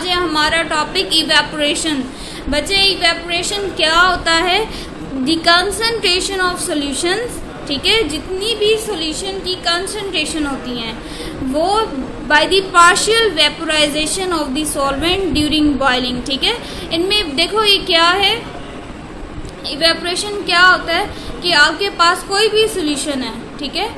आज है हमारा टॉपिक इवेपोरेशन। बच्चे इवेपोरेशन क्या होता है? द कंसंट्रेशन ऑफ सॉल्यूशंस, ठीक है, जितनी भी सॉल्यूशन की कंसंट्रेशन होती हैं वो by the partial vaporisation of the solvent during boiling, ठीक है। इनमें देखो ये क्या है, इवेपोरेशन क्या होता है कि आपके पास कोई भी सॉल्यूशन है, ठीक है,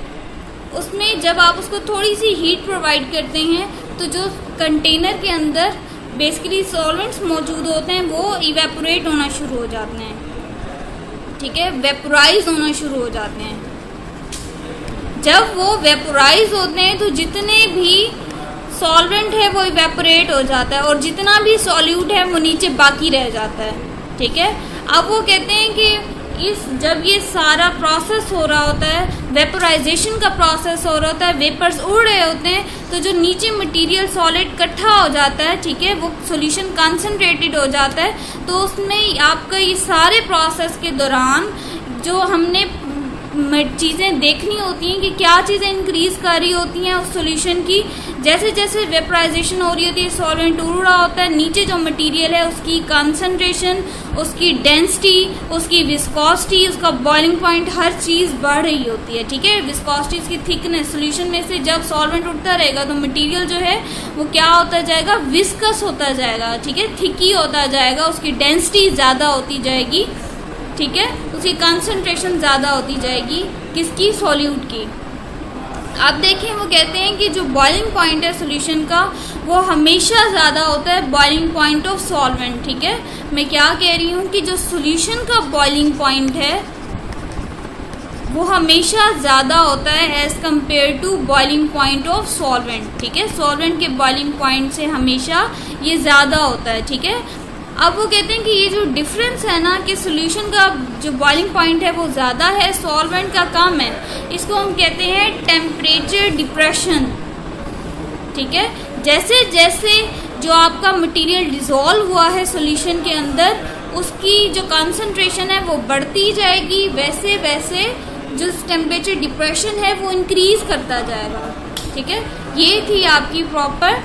उसमें जब आप उसको थोड़ी सी हीट प्रोवाइड करते हैं तो जो कंटेनर के अंदर बेसिकली सॉल्वेंट्स मौजूद होते हैं वो इवेपोरेट होना शुरू हो जाते हैं, ठीक है, वेपोराइज होना शुरू हो जाते हैं। जब वो वेपोराइज होते हैं तो जितने भी सॉल्वेंट है वो इवेपोरेट हो जाता है और जितना भी सॉल्यूट है वो नीचे बाकी रह जाता है, ठीक है। अब वो कहते हैं कि जब ये सारा प्रोसेस हो रहा होता है, वेपोराइजेशन का प्रोसेस हो रहा होता है, वेपर्स उड़ रहे होते हैं, तो जो नीचे मटेरियल सॉलिड इकट्ठा हो जाता है, ठीक है, वो सॉल्यूशन कंसंट्रेटेड हो जाता है। तो उसमें आपका ये सारे प्रोसेस के दौरान जो हमने चीज़ें देखनी होती हैं कि क्या चीज़ें इंक्रीज़ कर रही होती हैं उस सॉल्यूशन की। जैसे जैसे वेपोराइजेशन हो रही होती है, सॉल्वेंट उड़ रहा होता है, नीचे जो मटेरियल है उसकी कंसंट्रेशन, उसकी डेंसिटी, उसकी विस्कोसिटी, उसका बॉइलिंग पॉइंट, हर चीज़ बढ़ रही होती है, ठीक है। विस्कोसिटी, उसकी थिकनेस, सॉल्यूशन में से जब सॉल्वेंट उठता रहेगा तो मटेरियल जो है वो क्या होता जाएगा, विस्कस होता जाएगा, ठीक है, थिकी होता जाएगा, उसकी डेंसिटी ज़्यादा होती जाएगी, ठीक है, उसकी कंसंट्रेशन ज़्यादा होती जाएगी, किसकी, सॉल्यूट की। अब देखें वो कहते हैं कि जो बॉइलिंग पॉइंट है सॉल्यूशन का वो हमेशा ज़्यादा होता है बॉइलिंग पॉइंट ऑफ सॉल्वेंट, ठीक है। मैं क्या कह रही हूँ कि जो सॉल्यूशन का बॉइलिंग पॉइंट है वो हमेशा ज़्यादा होता है as compare to boiling point of solvent, ठीक है। सॉल्वेंट के बॉइलिंग पॉइंट से हमेशा ये ज़्यादा होता है, ठीक है। अब वो कहते हैं कि ये जो डिफरेंस है ना कि सॉल्यूशन का जो बॉइलिंग पॉइंट है वो ज़्यादा है, सॉल्वेंट का कम है, इसको हम कहते हैं टेम्परेचर डिप्रेशन, ठीक है। जैसे जैसे जो आपका मटेरियल डिसॉल्व हुआ है सॉल्यूशन के अंदर उसकी जो कंसंट्रेशन है वो बढ़ती जाएगी, वैसे वैसे जो टेम्परेचर डिप्रेशन है वो इंक्रीज करता जाएगा, ठीक है। ये थी आपकी प्रॉपर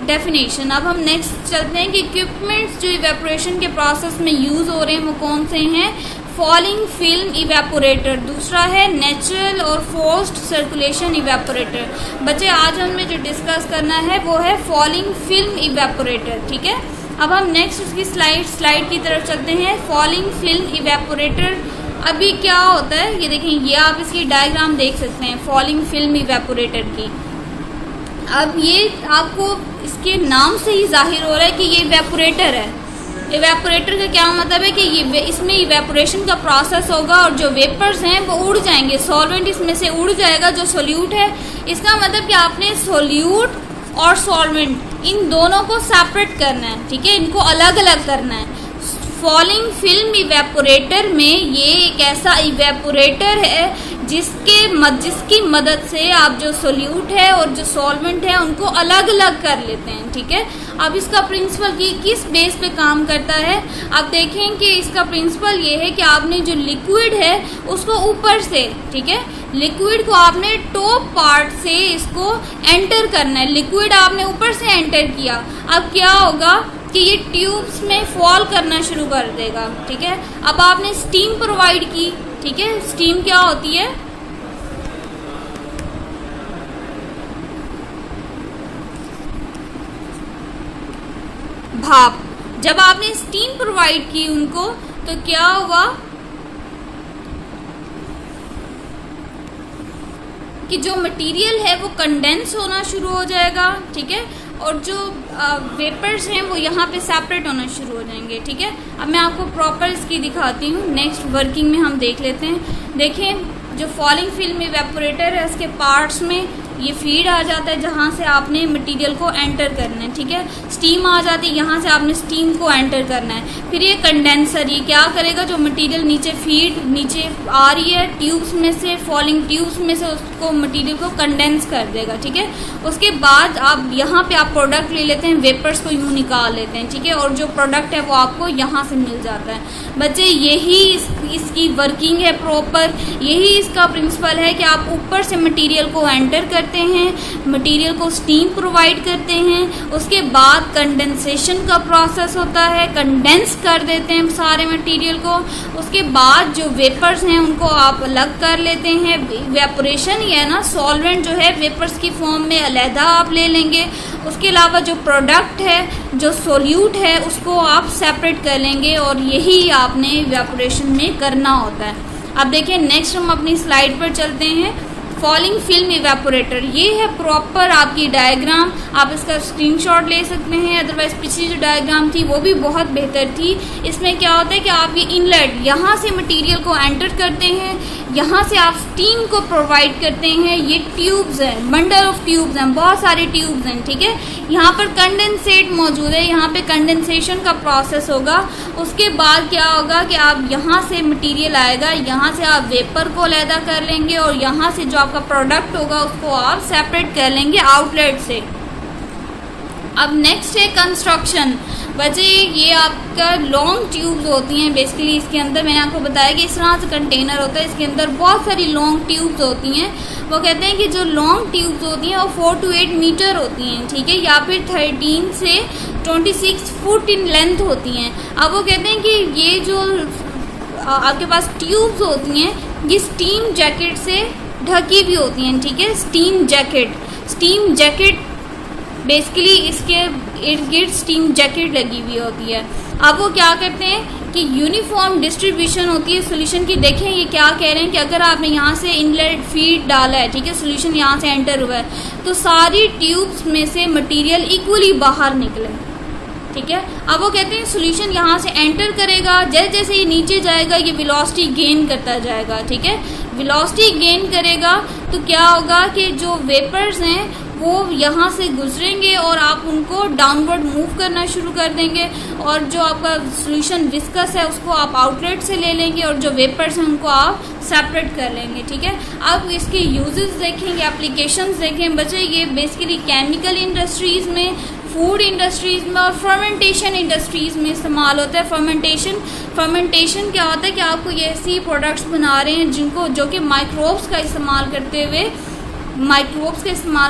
डेफिनेशन। अब हम नेक्स्ट चलते हैं कि इक्विपमेंट्स जो इवेपोरेशन के प्रोसेस में यूज़ हो रहे हैं वो कौन से हैं। फॉलिंग फिल्म इवेपोरेटर, दूसरा है नेचुरल और फोर्स्ड सर्कुलेशन इवेपोरेटर। बच्चे आज हमें जो डिस्कस करना है वो है फॉलिंग फिल्म इवेपोरेटर, ठीक है। अब हम नेक्स्ट उसकी स्लाइड की तरफ चलते हैं। फॉलिंग फिल्म इवेपोरेटर अभी क्या होता है ये देखें, ये आप इसकी डायग्राम देख सकते हैं फॉलिंग फिल्म इवेपोरेटर की। अब ये आपको इसके नाम से ही जाहिर हो रहा है कि ये इवेपोरेटर है। इवेपोरेटर का क्या मतलब है कि ये इसमें इवेपोरेशन का प्रोसेस होगा और जो वेपर्स हैं वो उड़ जाएंगे, सॉल्वेंट इसमें से उड़ जाएगा जो सोल्यूट है। इसका मतलब कि आपने सोल्यूट और सॉल्वेंट इन दोनों को सेपरेट करना है, ठीक है, इनको अलग अलग करना है। फॉलिंग फिल्म इवेपोरेटर में ये एक ऐसा इवेपोरेटर है जिसकी मदद से आप जो सोल्यूट है और जो सॉल्वेंट है उनको अलग अलग कर लेते हैं, ठीक है। अब इसका प्रिंसिपल किस बेस पे काम करता है, आप देखें कि इसका प्रिंसिपल ये है कि आपने जो लिक्विड है उसको ऊपर से, ठीक है, लिक्विड को आपने टॉप पार्ट से इसको एंटर करना है। लिक्विड आपने ऊपर से एंटर किया, अब क्या होगा कि ये ट्यूब्स में फॉल करना शुरू कर देगा, ठीक है। अब आपने स्टीम प्रोवाइड की, ठीक है, स्टीम क्या होती है, भाप। जब आपने स्टीम प्रोवाइड की उनको तो क्या हुआ कि जो मटेरियल है वो कंडेंस होना शुरू हो जाएगा, ठीक है, और जो वेपर्स हैं वो यहाँ पे सेपरेट होना शुरू हो जाएंगे, ठीक है। अब मैं आपको प्रॉपर इसकी दिखाती हूँ, नेक्स्ट वर्किंग में हम देख लेते हैं। देखें जो फॉलिंग फिल्म इवेपोरेटर है उसके पार्ट्स में ये फीड आ जाता है जहाँ से आपने मटेरियल को एंटर करना है, ठीक है। स्टीम आ जाती है, यहाँ से आपने स्टीम को एंटर करना है। फिर ये कंडेंसर, ये क्या करेगा, जो मटेरियल नीचे फीड नीचे आ रही है ट्यूब्स में से, फॉलिंग ट्यूब्स में से उसको मटेरियल को कंडेंस कर देगा, ठीक है। उसके बाद आप यहाँ पे आप प्रोडक्ट ले लेते हैं, वेपर्स को यूँ निकाल लेते हैं, ठीक है, और जो प्रोडक्ट है वो आपको यहाँ से मिल जाता है। बच्चे यही इसकी वर्किंग है प्रॉपर, यही इसका प्रिंसिपल है कि आप ऊपर से मटीरियल को एंटर करते करते हैं, मटेरियल को स्टीम प्रोवाइड करते हैं, उसके बाद कंडेंसेशन का प्रोसेस होता है, कंडेंस कर देते हैं सारे मटेरियल को, उसके बाद जो वेपर्स हैं उनको आप अलग कर लेते हैं। वेपोरेशन ये है ना, सॉल्वेंट जो है वेपर्स की फॉर्म में अलहदा आप ले लेंगे, उसके अलावा जो प्रोडक्ट है, जो सोल्यूट है, उसको आप सेपरेट कर लेंगे और यही आपने इवेपोरेशन में करना होता है। अब देखिए नेक्स्ट हम अपनी स्लाइड पर चलते हैं। फॉलिंग फिल्म इवेपोरेटर, ये है प्रॉपर आपकी डायग्राम, आप इसका स्क्रीनशॉट ले सकते हैं, अदरवाइज पिछली जो डायग्राम थी वो भी बहुत बेहतर थी। इसमें क्या होता है कि आप ये इनलेट यहाँ से मटेरियल को एंटर करते हैं, यहाँ से आप स्टीम को प्रोवाइड करते हैं। ये ट्यूब्स हैं, बंडल ऑफ ट्यूब्स हैं, बहुत सारे ट्यूब्स हैं, ठीक है। यहाँ पर कंडेंसेट मौजूद है, यहाँ पे कंडेंसेशन का प्रोसेस होगा। उसके बाद क्या होगा कि आप यहाँ से मटेरियल आएगा, यहाँ से आप वेपर को अलहदा कर लेंगे और यहाँ से जो आपका प्रोडक्ट होगा उसको आप सेपरेट कर लेंगे आउटलेट से। अब नेक्स्ट है कंस्ट्रक्शन। बच्चे ये आपका लॉन्ग ट्यूब्स होती हैं बेसिकली, इसके अंदर मैंने आपको बताया कि इस तरह से कंटेनर होता है, इसके अंदर बहुत सारी लॉन्ग ट्यूब्स होती हैं। वो कहते हैं कि जो लॉन्ग ट्यूब्स होती हैं वो 4 to 8 मीटर होती हैं, ठीक है, या फिर 13 से 26 फुट इन लेंथ होती हैं। अब वो कहते हैं कि ये जो आपके पास ट्यूब्स होती हैं ये स्टीम जैकेट से ढकी भी होती हैं, ठीक है। स्टीम जैकेट बेसिकली इसके इर्द गिर्द स्टीम जैकेट लगी हुई होती है। अब वो क्या करते हैं कि यूनिफॉर्म डिस्ट्रीब्यूशन होती है सोल्यूशन की। देखें ये क्या कह रहे हैं कि अगर आपने यहाँ से इनलेट फीड डाला है, ठीक है, सोल्यूशन यहाँ से एंटर हुआ है, तो सारी ट्यूब्स में से मटेरियल इक्वली बाहर निकले, ठीक है। अब वो कहते हैं सोल्यूशन यहाँ से एंटर करेगा, जैसे जैसे ये नीचे जाएगा ये वेलोसिटी गेन करता जाएगा, ठीक है। वेलोसिटी गेन करेगा तो क्या होगा कि जो वेपर्स हैं वो यहाँ से गुजरेंगे और आप उनको डाउनवर्ड मूव करना शुरू कर देंगे, और जो आपका सोल्यूशन विस्कस है उसको आप आउटलेट से ले लेंगे और जो वेपर्स हैं उनको आप सेपरेट कर लेंगे, ठीक है। अब इसके यूजेस देखेंगे, एप्लीकेशंस देखें बच्चे। ये बेसिकली केमिकल इंडस्ट्रीज़ में, फूड इंडस्ट्रीज़ में और फर्मेंटेशन इंडस्ट्रीज़ में इस्तेमाल होता है। फर्मेंटेशन क्या होता है कि आपको ये ऐसी प्रोडक्ट्स बना रहे हैं जिनको जो कि माइक्रोब्स का इस्तेमाल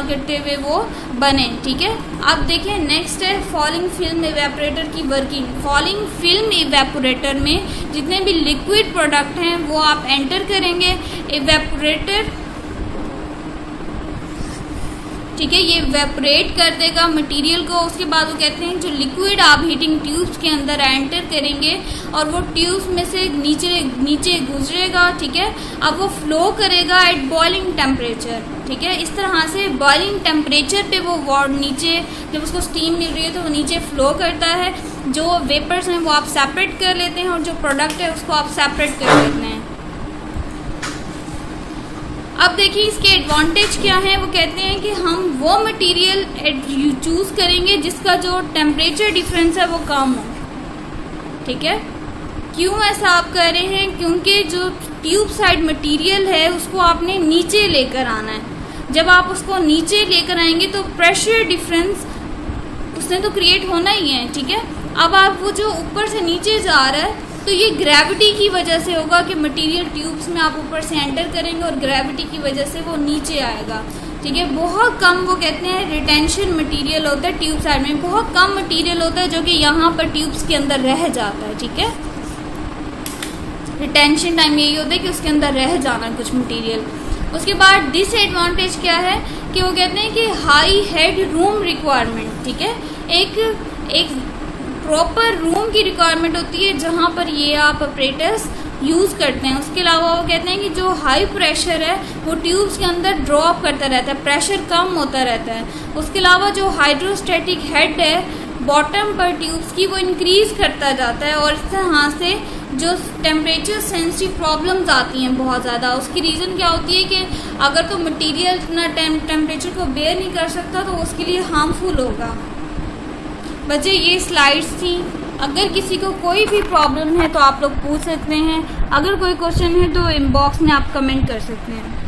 करते हुए वो बने, ठीक है। अब देखिए नेक्स्ट है फॉलिंग फिल्म इवेपोरेटर की वर्किंग। फॉलिंग फिल्म इवेपोरेटर में जितने भी लिक्विड प्रोडक्ट हैं वो आप एंटर करेंगे इवेपोरेटर, ठीक है, ये इवेपोरेट कर देगा मटेरियल को। उसके बाद वो कहते हैं जो लिक्विड आप हीटिंग ट्यूब्स के अंदर एंटर करेंगे और वो ट्यूब्स में से नीचे गुजरेगा, ठीक है। अब वो फ्लो करेगा एट बॉइलिंग टेम्परेचर, ठीक है। इस तरह से बॉइलिंग टेम्परेचर पे वो नीचे जब उसको स्टीम मिल रही है तो वो नीचे फ्लो करता है। जो वेपर्स हैं वो आप सेपरेट कर लेते हैं और जो प्रोडक्ट है उसको आप सेपरेट कर लेते हैं। अब देखिए इसके एडवांटेज क्या है। वो कहते हैं कि हम वो मटेरियल चूज़ करेंगे जिसका जो टेम्परेचर डिफरेंस है वो कम हो, ठीक है। क्यों ऐसा आप कर रहे हैं? क्योंकि जो ट्यूब साइड मटेरियल है उसको आपने नीचे लेकर आना है। जब आप उसको नीचे लेकर आएंगे तो प्रेशर डिफरेंस उसने तो क्रिएट होना ही है, ठीक है। अब आप वो जो ऊपर से नीचे जा रहा है तो ये ग्रेविटी की वजह से होगा कि मटेरियल ट्यूब्स में आप ऊपर से एंटर करेंगे और ग्रेविटी की वजह से वो नीचे आएगा, ठीक है। बहुत कम वो कहते हैं रिटेंशन मटेरियल होता है ट्यूब साइड में, बहुत कम मटेरियल होता है जो कि यहाँ पर ट्यूब्स के अंदर रह जाता है, ठीक है। रिटेंशन टाइम यही होता है कि उसके अंदर रह जाना कुछ मटेरियल। उसके बाद डिसएडवांटेज क्या है कि वो कहते हैं कि हाई हेड रूम रिक्वायरमेंट, ठीक है। एक प्रॉपर रूम की रिक्वायरमेंट होती है जहाँ पर ये आप ऑपरेटर्स यूज़ करते हैं। उसके अलावा वो कहते हैं कि जो हाई प्रेशर है वो ट्यूब्स के अंदर ड्रॉप करता रहता है, प्रेशर कम होता रहता है। उसके अलावा जो हाइड्रोस्टैटिक हेड है बॉटम पर ट्यूब्स की वो इंक्रीज़ करता जाता है और इस तरह से जो टेम्परेचर सेंसिटिव प्रॉब्लम्स आती हैं बहुत ज़्यादा। उसकी रीज़न क्या होती है कि अगर तो मटीरियल इतना टेम्परेचर को बेयर नहीं कर सकता तो उसके लिए हार्मफुल होगा। बच्चे ये स्लाइड्स थी, अगर किसी को कोई भी प्रॉब्लम है तो आप लोग पूछ सकते हैं। अगर कोई क्वेश्चन है तो इनबॉक्स में आप कमेंट कर सकते हैं।